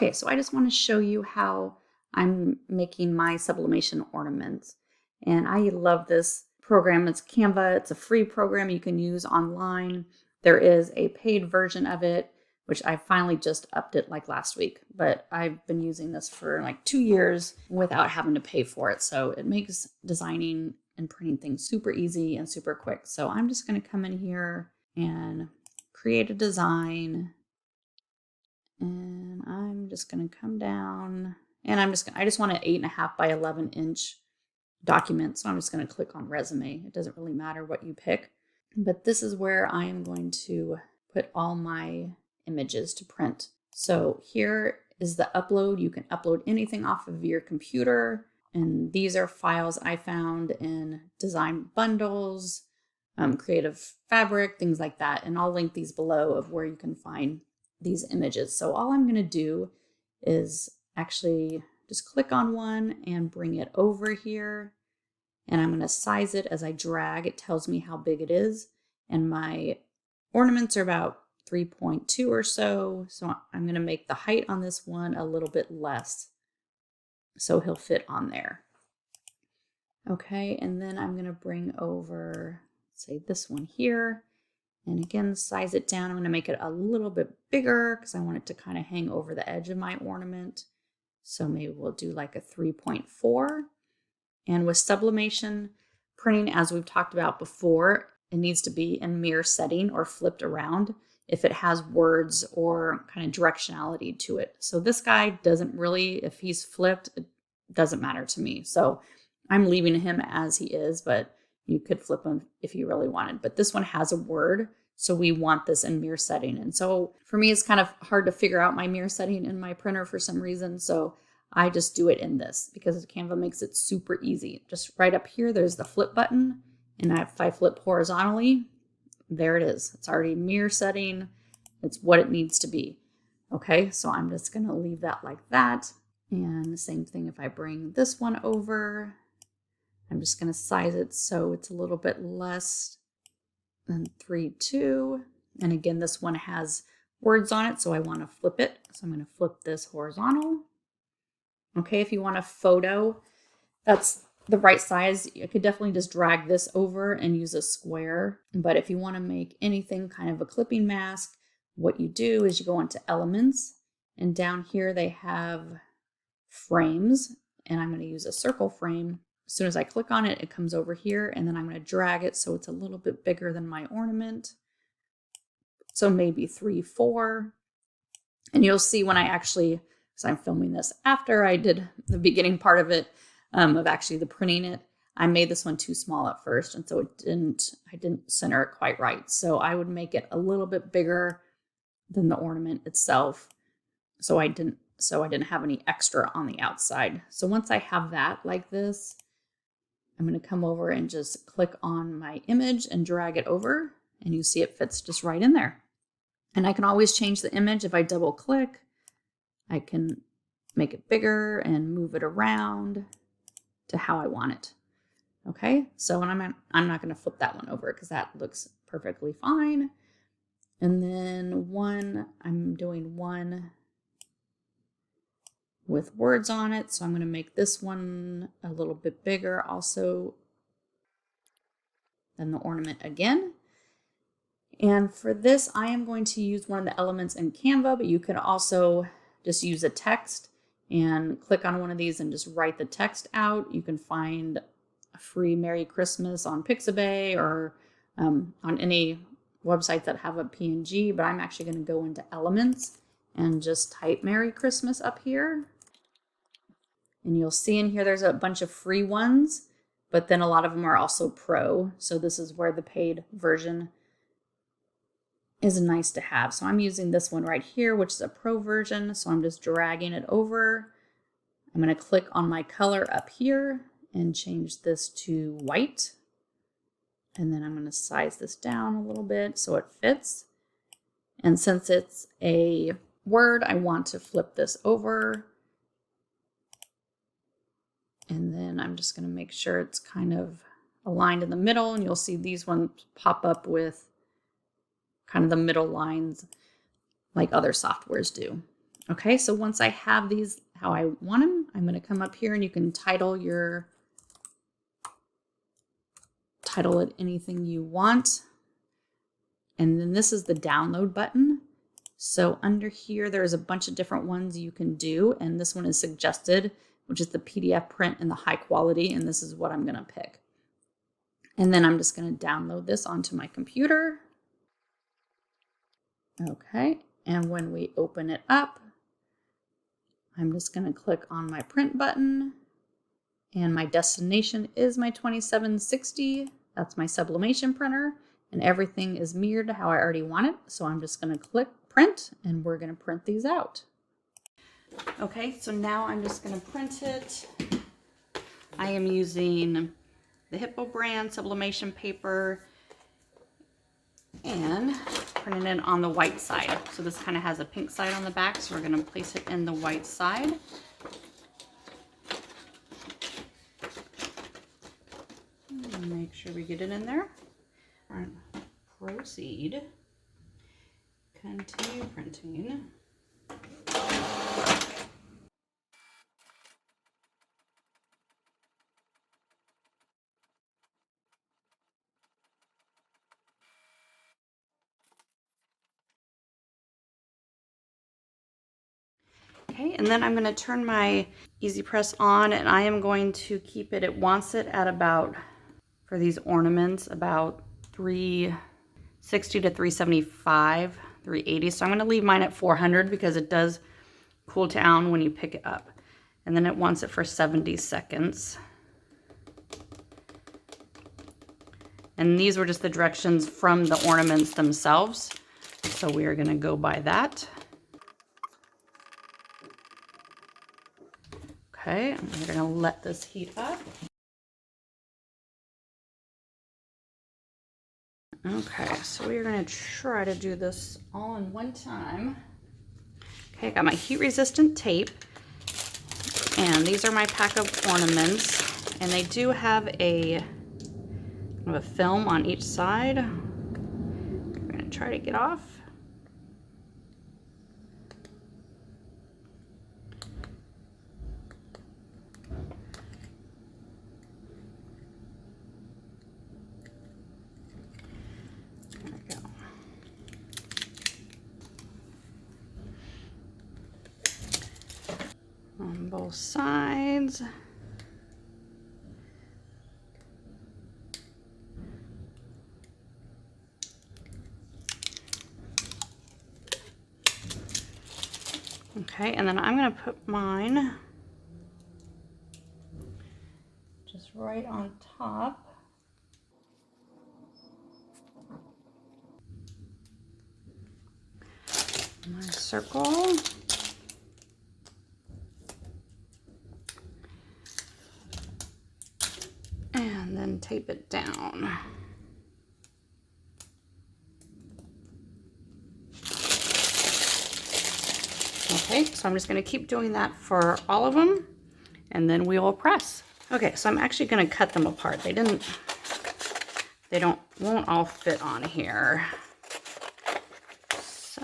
Okay, so I just want to show you how I'm making my sublimation ornaments. And I love this program. It's Canva. It's a free program you can use online. There is a paid version of it, which I finally just upped it like last week. But I've been using this for like 2 years without having to pay for it. So it makes designing and printing things super easy and super quick. So I'm just going to come in here and create a design. And I'm just going to come down and I just want an 8.5 by 11 inch document. So I'm just going to click on resume. It doesn't really matter what you pick, but this is where I am going to put all my images to print. So here is the upload. You can upload anything off of your computer. And these are files I found in design bundles, creative fabric, things like that. And I'll link these below of where you can find these images. So all I'm going to do is actually just click on one and bring it over here. And I'm going to size it as I drag. It tells me how big it is. And my ornaments are about 3.2 or so. So I'm going to make the height on this one a little bit less, so he'll fit on there. Okay, and then I'm going to bring over, say, this one here. And again, size it down. I'm going to make it a little bit bigger because I want it to kind of hang over the edge of my ornament. So maybe we'll do like a 3.4. And with sublimation printing, as we've talked about before, it needs to be in mirror setting or flipped around if it has words or kind of directionality to it. So this guy doesn't really, if he's flipped, it doesn't matter to me. So I'm leaving him as he is, but you could flip them if you really wanted. But this one has a word, so we want this in mirror setting. And so for me, it's kind of hard to figure out my mirror setting in my printer for some reason. So I just do it in this because Canva makes it super easy. Just right up here, there's the flip button. And if I flip horizontally, there it is. It's already mirror setting. It's what it needs to be. Okay, so I'm just going to leave that like that. And the same thing if I bring this one over. I'm just going to size it so it's a little bit less than 3.2. And again, this one has words on it, so I want to flip it. So I'm going to flip this horizontal. Okay, if you want a photo, that's the right size. You could definitely just drag this over and use a square. But if you want to make anything kind of a clipping mask, what you do is you go into elements, and down here they have frames, and I'm going to use a circle frame. As soon as I click on it, it comes over here, and then I'm going to drag it so it's a little bit bigger than my ornament. So maybe 3.4. And you'll see when I actually, so I'm filming this after I did the beginning part of it, of actually the printing it, I made this one too small at first, and so I didn't center it quite right. So I would make it a little bit bigger than the ornament itself. So I didn't have any extra on the outside. So once I have that like this, I'm going to come over and just click on my image and drag it over, and you see it fits just right in there. And I can always change the image. If I double click, I can make it bigger and move it around to how I want it. Okay, so I'm not going to flip that one over because that looks perfectly fine. And then I'm doing one with words on it. So I'm going to make this one a little bit bigger also than the ornament again. And for this, I am going to use one of the elements in Canva, but you can also just use a text and click on one of these and just write the text out. You can find a free Merry Christmas on Pixabay or on any website that have a PNG, but I'm actually going to go into elements and just type Merry Christmas up here. And you'll see in here there's a bunch of free ones, but then a lot of them are also pro. So this is where the paid version is nice to have. So I'm using this one right here, which is a pro version. So I'm just dragging it over. I'm going to click on my color up here and change this to white. And then I'm going to size this down a little bit so it fits. And since it's a word, I want to flip this over. And then I'm just going to make sure it's kind of aligned in the middle. And you'll see these ones pop up with kind of the middle lines like other softwares do. Okay, so once I have these how I want them, I'm going to come up here and you can title it anything you want. And then this is the download button. So under here, there's a bunch of different ones you can do. And this one is suggested, which is the PDF print and the high quality. And this is what I'm going to pick. And then I'm just going to download this onto my computer. Okay. And when we open it up, I'm just going to click on my print button. And my destination is my 2760. That's my sublimation printer. And everything is mirrored to how I already want it. So I'm just going to click print and we're going to print these out. Okay, so now I'm just going to print it. I am using the Hippo brand sublimation paper and printing it on the white side. So this kind of has a pink side on the back, so we're going to place it in the white side. Make sure we get it in there. And proceed. Continue printing. Okay, and then I'm going to turn my Easy Press on, and I am going to keep it, it wants it at about, for these ornaments, about 360 to 375, 380. So I'm going to leave mine at 400 because it does cool down when you pick it up. And then it wants it for 70 seconds. And these were just the directions from the ornaments themselves. So we are going to go by that. Okay, and we're going to let this heat up. Okay, so we're going to try to do this all in one time. Okay, I got my heat resistant tape. And these are my pack of ornaments. And they do have a film on each side. We're going to try to get off. There we go. On both sides. Okay, and then I'm going to put mine just right on top. My circle. And then tape it down. Okay, so I'm just going to keep doing that for all of them, and then we will press. Okay, so I'm actually going to cut them apart. Won't all fit on here. So,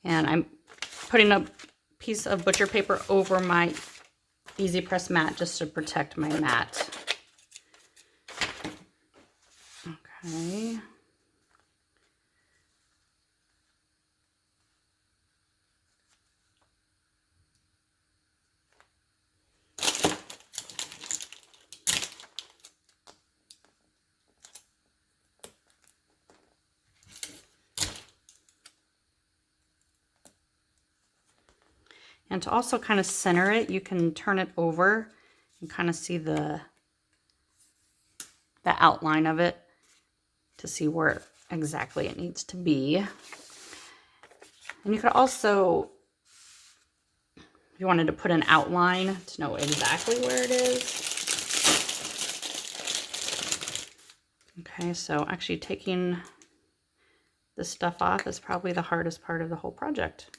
and I'm putting a piece of butcher paper over my Easy Press mat just to protect my mat. Okay. And to also kind of center it, you can turn it over and kind of see the outline of it to see where exactly it needs to be. And you could also, if you wanted to put an outline to know exactly where it is. Okay, so actually taking this stuff off is probably the hardest part of the whole project.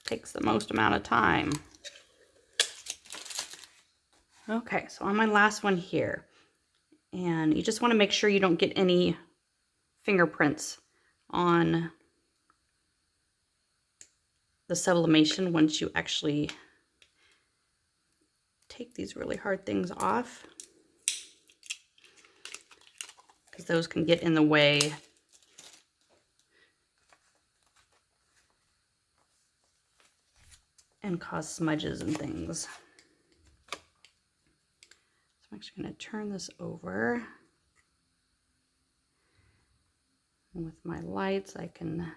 Takes the most amount of time. Okay, so on my last one here, And you just want to make sure you don't get any fingerprints on the sublimation once you actually take these really hard things off, because those can get in the way and cause smudges and things. So I'm actually going to turn this over. And with my lights, I can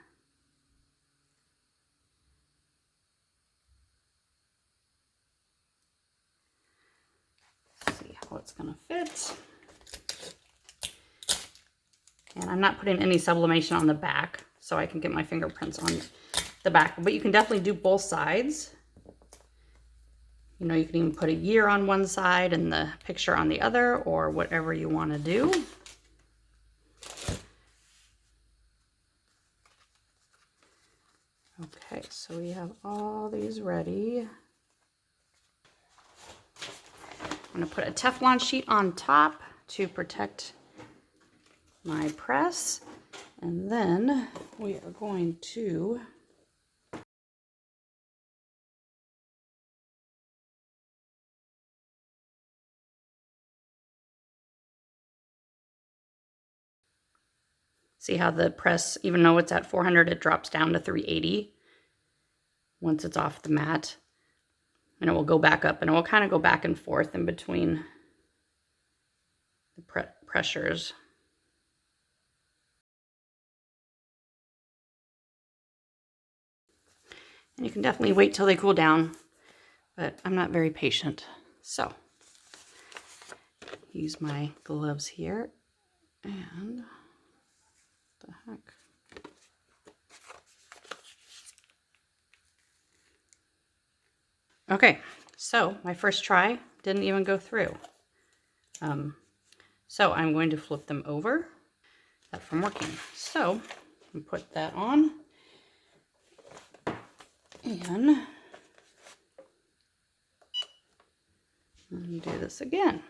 see how it's going to fit. And I'm not putting any sublimation on the back, so I can get my fingerprints on the back. But you can definitely do both sides. You know, you can even put a year on one side and the picture on the other, or whatever you want to do. Okay, so we have all these ready. I'm going to put a Teflon sheet on top to protect my press, and then we are going to see how the press, even though it's at 400, it drops down to 380 once it's off the mat, and it will go back up, and it will kind of go back and forth in between the pressures. And you can definitely wait till they cool down, but I'm not very patient. So, use my gloves here, and what the heck. Okay, so my first try didn't even go through. So I'm going to flip them over, that from working. So, I'm put that on. And do this again.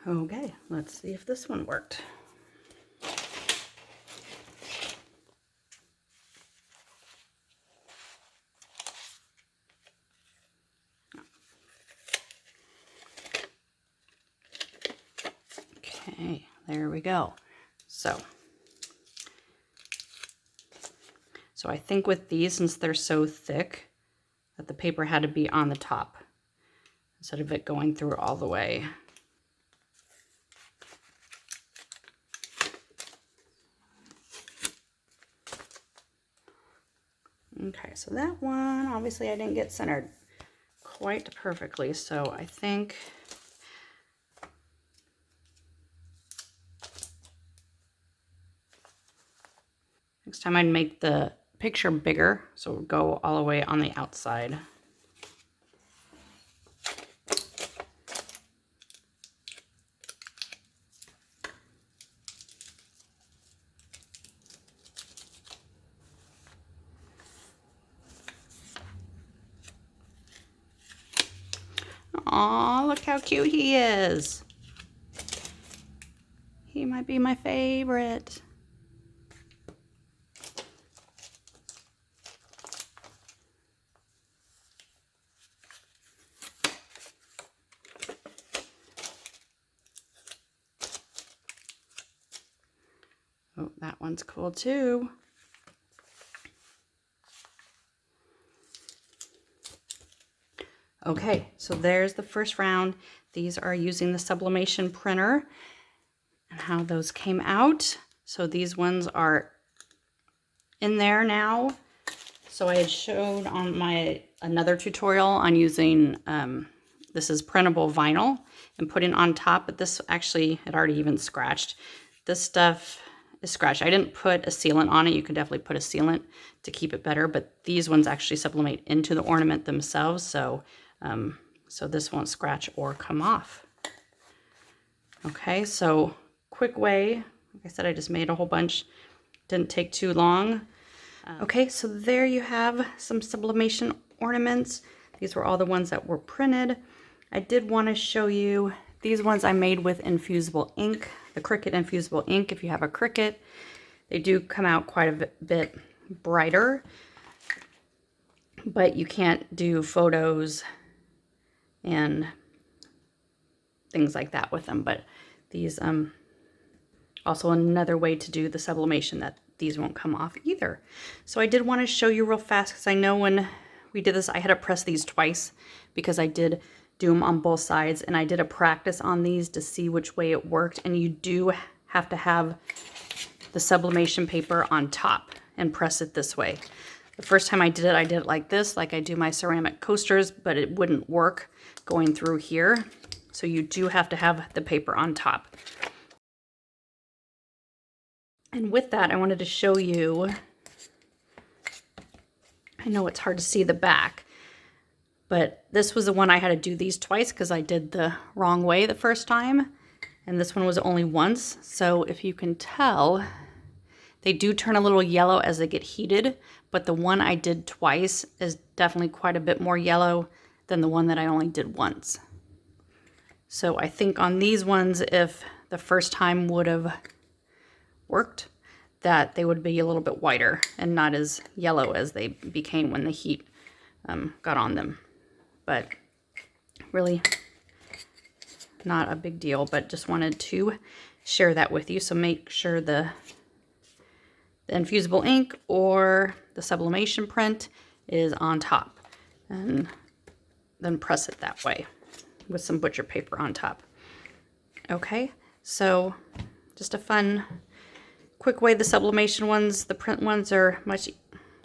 Okay, let's see if this one worked. Okay, there we go. So I think with these, since they're so thick, that the paper had to be on the top instead of it going through all the way. Okay, so that one, obviously I didn't get centered quite perfectly, so I think next time I'd make the picture bigger, so it would go all the way on the outside. Aw, look how cute he is. He might be my favorite. Oh, that one's cool too. Okay, so there's the first round. These are using the sublimation printer and how those came out. So these ones are in there now. So I had showed on my another tutorial on using, this is printable vinyl and putting on top, but this actually had already even scratched. This stuff is scratched. I didn't put a sealant on it. You could definitely put a sealant to keep it better, but these ones actually sublimate into the ornament themselves. So this won't scratch or come off. Okay, so quick way, like I said, I just made a whole bunch. Didn't take too long. Okay, so there you have some sublimation ornaments. These were all the ones that were printed. I did want to show you these ones I made with infusible ink, the Cricut infusible ink. If you have a Cricut, they do come out quite a bit brighter, but you can't do photos and things like that with them. But these, also another way to do the sublimation that these won't come off either. So I did want to show you real fast because I know when we did this, I had to press these twice because I did do them on both sides, and I did a practice on these to see which way it worked. And you do have to have the sublimation paper on top and press it this way. The first time I did it like this, like I do my ceramic coasters, but it wouldn't work going through here. So you do have to have the paper on top. And with that, I wanted to show you, I know it's hard to see the back, but this was the one I had to do these twice because I did the wrong way the first time. And this one was only once. So if you can tell, they do turn a little yellow as they get heated, but the one I did twice is definitely quite a bit more yellow than the one that I only did once. So I think on these ones, if the first time would have worked, that they would be a little bit whiter and not as yellow as they became when the heat got on them. But really not a big deal, but just wanted to share that with you. So make sure the infusible ink or the sublimation print is on top, and then press it that way with some butcher paper on top. Okay, so just a fun, quick way. The sublimation ones, the print ones, are much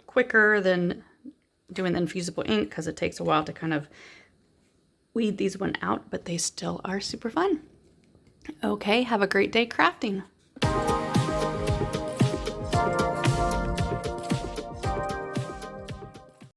quicker than doing the infusible ink because it takes a while to kind of weed these one out, but they still are super fun. Okay, have a great day crafting.